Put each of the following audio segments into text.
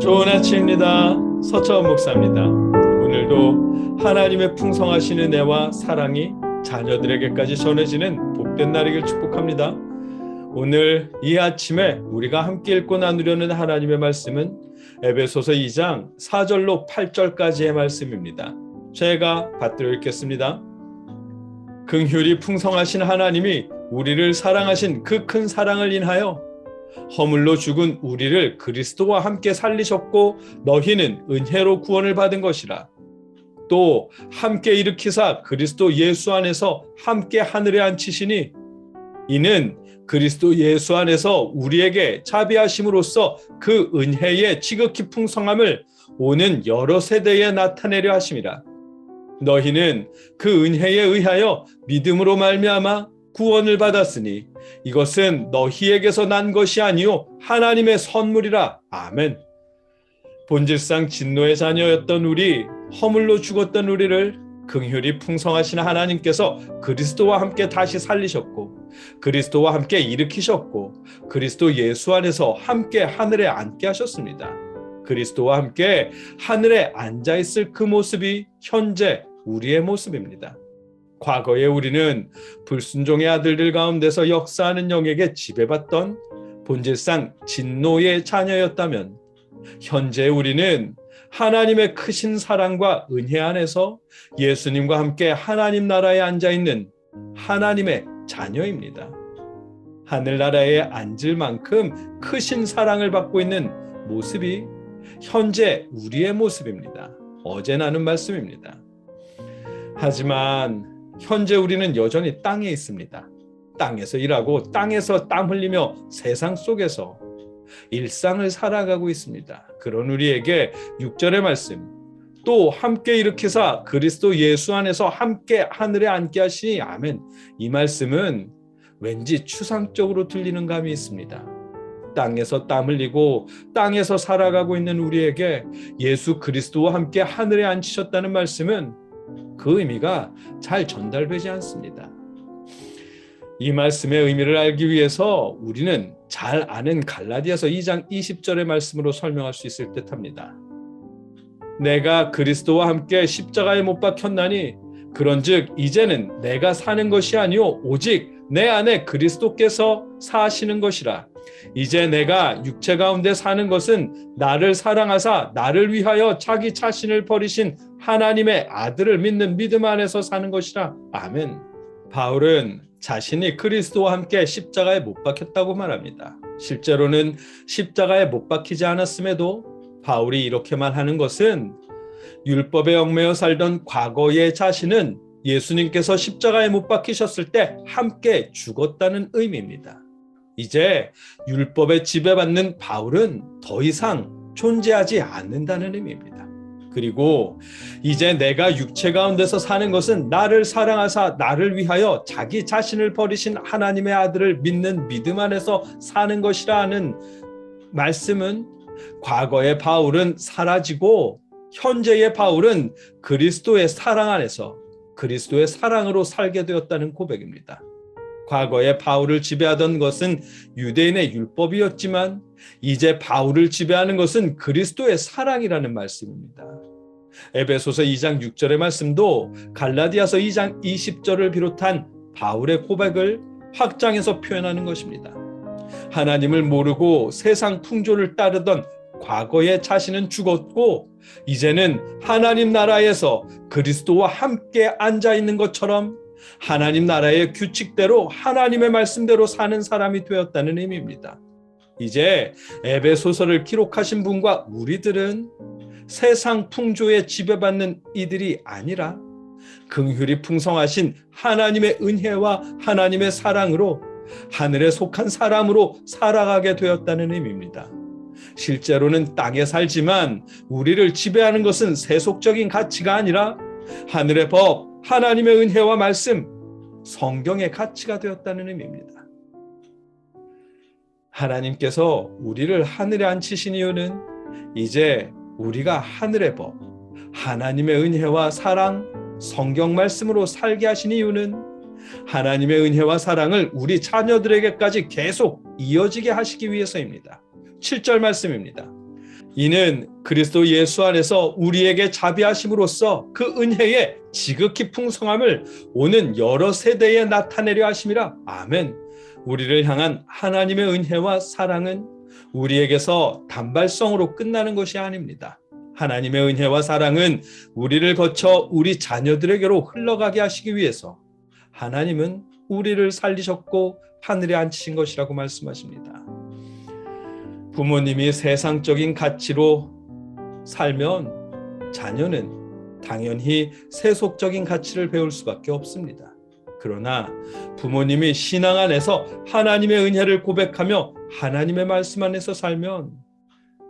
좋은 아침입니다. 서처원 목사입니다. 오늘도 하나님의 풍성하신 은혜와 사랑이 자녀들에게까지 전해지는 복된 날이길 축복합니다. 오늘 이 아침에 우리가 함께 읽고 나누려는 하나님의 말씀은 에베소서 2장 4절로 8절까지의 말씀입니다. 제가 받들어 읽겠습니다. 긍휼이 풍성하신 하나님이 우리를 사랑하신 그 큰 사랑을 인하여 허물로 죽은 우리를 그리스도와 함께 살리셨고 너희는 은혜로 구원을 받은 것이라. 또 함께 일으키사 그리스도 예수 안에서 함께 하늘에 앉히시니 이는 그리스도 예수 안에서 우리에게 자비하심으로써 그 은혜의 지극히 풍성함을 오는 여러 세대에 나타내려 하심이라. 너희는 그 은혜에 의하여 믿음으로 말미암아 구원을 받았으니 이것은 너희에게서 난 것이 아니요 하나님의 선물이라. 아멘. 본질상 진노의 자녀였던 우리, 허물로 죽었던 우리를 긍휼이 풍성하신 하나님께서 그리스도와 함께 다시 살리셨고 그리스도와 함께 일으키셨고 그리스도 예수 안에서 함께 하늘에 앉게 하셨습니다. 그리스도와 함께 하늘에 앉아있을 그 모습이 현재 우리의 모습입니다. 과거에 우리는 불순종의 아들들 가운데서 역사하는 영에게 지배받던 본질상 진노의 자녀였다면 현재 우리는 하나님의 크신 사랑과 은혜 안에서 예수님과 함께 하나님 나라에 앉아있는 하나님의 자녀입니다. 하늘나라에 앉을 만큼 크신 사랑을 받고 있는 모습이 현재 우리의 모습입니다. 어제 나눈 말씀입니다. 하지만 현재 우리는 여전히 땅에 있습니다. 땅에서 일하고 땅에서 땀 흘리며 세상 속에서 일상을 살아가고 있습니다. 그런 우리에게 6절의 말씀, 또 함께 일으키사 그리스도 예수 안에서 함께 하늘에 앉게 하시니 아멘. 이 말씀은 왠지 추상적으로 들리는 감이 있습니다. 땅에서 땀 흘리고 땅에서 살아가고 있는 우리에게 예수 그리스도와 함께 하늘에 앉히셨다는 말씀은 그 의미가 잘 전달되지 않습니다. 이 말씀의 의미를 알기 위해서 우리는 잘 아는 갈라디아서 2장 20절의 말씀으로 설명할 수 있을 듯합니다. 내가 그리스도와 함께 십자가에 못 박혔나니 그런즉 이제는 내가 사는 것이 아니요 오직 내 안에 그리스도께서 사시는 것이라. 이제 내가 육체 가운데 사는 것은 나를 사랑하사 나를 위하여 자기 자신을 버리신 하나님의 아들을 믿는 믿음 안에서 사는 것이라. 아멘. 바울은 자신이 그리스도와 함께 십자가에 못 박혔다고 말합니다. 실제로는 십자가에 못 박히지 않았음에도 바울이 이렇게만 하는 것은 율법에 얽매여 살던 과거의 자신은 예수님께서 십자가에 못 박히셨을 때 함께 죽었다는 의미입니다. 이제 율법에 지배받는 바울은 더 이상 존재하지 않는다는 의미입니다. 그리고 이제 내가 육체 가운데서 사는 것은 나를 사랑하사 나를 위하여 자기 자신을 버리신 하나님의 아들을 믿는 믿음 안에서 사는 것이라는 말씀은 과거의 바울은 사라지고 현재의 바울은 그리스도의 사랑 안에서 그리스도의 사랑으로 살게 되었다는 고백입니다. 과거에 바울을 지배하던 것은 유대인의 율법이었지만 이제 바울을 지배하는 것은 그리스도의 사랑이라는 말씀입니다. 에베소서 2장 6절의 말씀도 갈라디아서 2장 20절을 비롯한 바울의 고백을 확장해서 표현하는 것입니다. 하나님을 모르고 세상 풍조를 따르던 과거의 자신은 죽었고 이제는 하나님 나라에서 그리스도와 함께 앉아 있는 것처럼 하나님 나라의 규칙대로 하나님의 말씀대로 사는 사람이 되었다는 의미입니다. 이제 에베소서를 기록하신 분과 우리들은 세상 풍조에 지배받는 이들이 아니라 긍휼이 풍성하신 하나님의 은혜와 하나님의 사랑으로 하늘에 속한 사람으로 살아가게 되었다는 의미입니다. 실제로는 땅에 살지만 우리를 지배하는 것은 세속적인 가치가 아니라 하늘의 법, 하나님의 은혜와 말씀, 성경의 가치가 되었다는 의미입니다. 하나님께서 우리를 하늘에 앉히신 이유는 이제 우리가 하늘의 법, 하나님의 은혜와 사랑, 성경 말씀으로 살게 하신 이유는 하나님의 은혜와 사랑을 우리 자녀들에게까지 계속 이어지게 하시기 위해서입니다. 7절 말씀입니다. 이는 그리스도 예수 안에서 우리에게 자비하심으로써 그 은혜의 지극히 풍성함을 오는 여러 세대에 나타내려 하심이라. 아멘. 우리를 향한 하나님의 은혜와 사랑은 우리에게서 단발성으로 끝나는 것이 아닙니다. 하나님의 은혜와 사랑은 우리를 거쳐 우리 자녀들에게로 흘러가게 하시기 위해서 하나님은 우리를 살리셨고 하늘에 앉히신 것이라고 말씀하십니다. 부모님이 세상적인 가치로 살면 자녀는 당연히 세속적인 가치를 배울 수밖에 없습니다. 그러나 부모님이 신앙 안에서 하나님의 은혜를 고백하며 하나님의 말씀 안에서 살면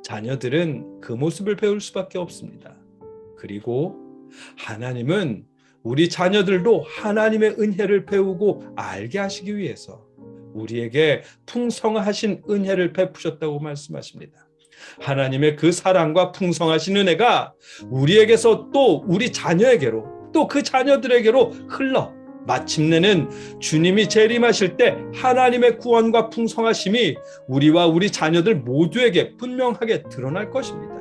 자녀들은 그 모습을 배울 수밖에 없습니다. 그리고 하나님은 우리 자녀들도 하나님의 은혜를 배우고 알게 하시기 위해서 우리에게 풍성하신 은혜를 베푸셨다고 말씀하십니다. 하나님의 그 사랑과 풍성하신 은혜가 우리에게서 또 우리 자녀에게로 또 그 자녀들에게로 흘러 마침내는 주님이 재림하실 때 하나님의 구원과 풍성하심이 우리와 우리 자녀들 모두에게 분명하게 드러날 것입니다.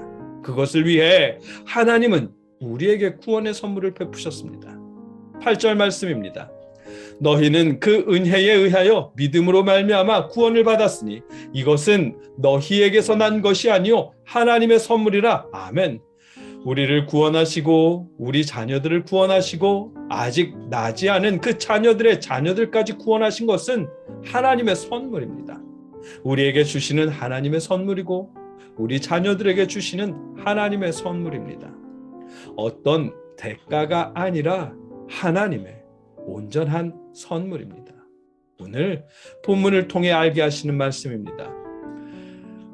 그것을 위해 하나님은 우리에게 구원의 선물을 베푸셨습니다. 8절 말씀입니다. 너희는 그 은혜에 의하여 믿음으로 말미암아 구원을 받았으니 이것은 너희에게서 난 것이 아니요 하나님의 선물이라. 아멘. 우리를 구원하시고 우리 자녀들을 구원하시고 아직 나지 않은 그 자녀들의 자녀들까지 구원하신 것은 하나님의 선물입니다. 우리에게 주시는 하나님의 선물이고 우리 자녀들에게 주시는 하나님의 선물입니다. 어떤 대가가 아니라 하나님의 온전한 선물입니다. 오늘 본문을 통해 알게 하시는 말씀입니다.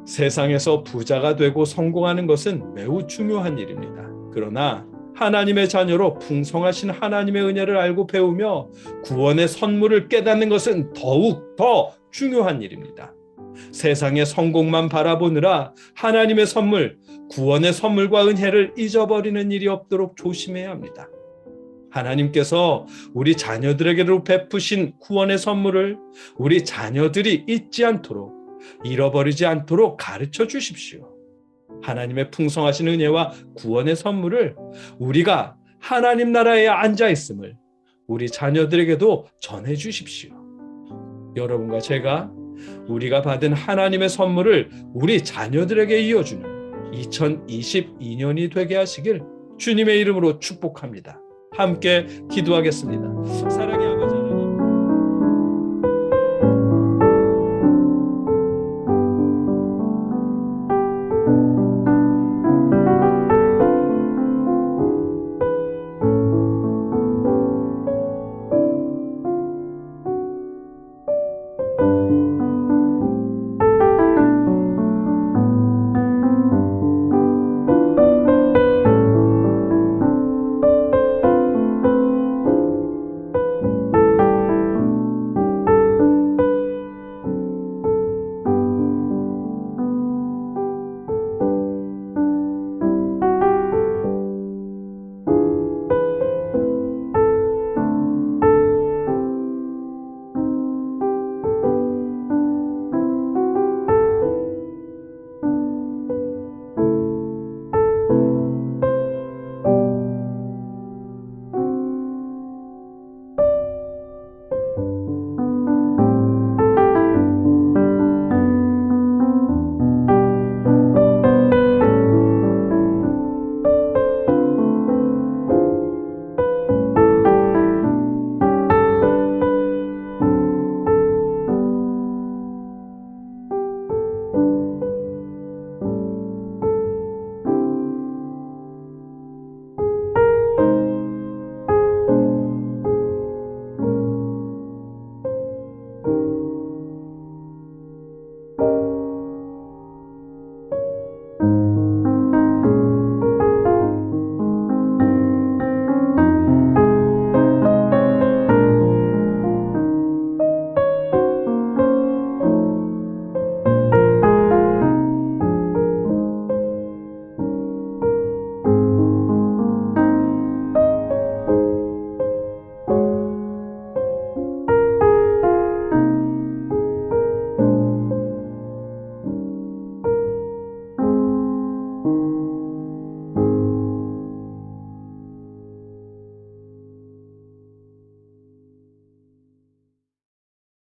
세상에서 부자가 되고 성공하는 것은 매우 중요한 일입니다. 그러나 하나님의 자녀로 풍성하신 하나님의 은혜를 알고 배우며 구원의 선물을 깨닫는 것은 더욱 더 중요한 일입니다. 세상의 성공만 바라보느라 하나님의 선물, 구원의 선물과 은혜를 잊어버리는 일이 없도록 조심해야 합니다. 하나님께서 우리 자녀들에게로 베푸신 구원의 선물을 우리 자녀들이 잊지 않도록, 잃어버리지 않도록 가르쳐 주십시오. 하나님의 풍성하신 은혜와 구원의 선물을 우리가 하나님 나라에 앉아 있음을 우리 자녀들에게도 전해 주십시오. 여러분과 제가 우리가 받은 하나님의 선물을 우리 자녀들에게 이어주는 2022년이 되게 하시길 주님의 이름으로 축복합니다. 함께 기도하겠습니다. 사랑의 아버지 하나님,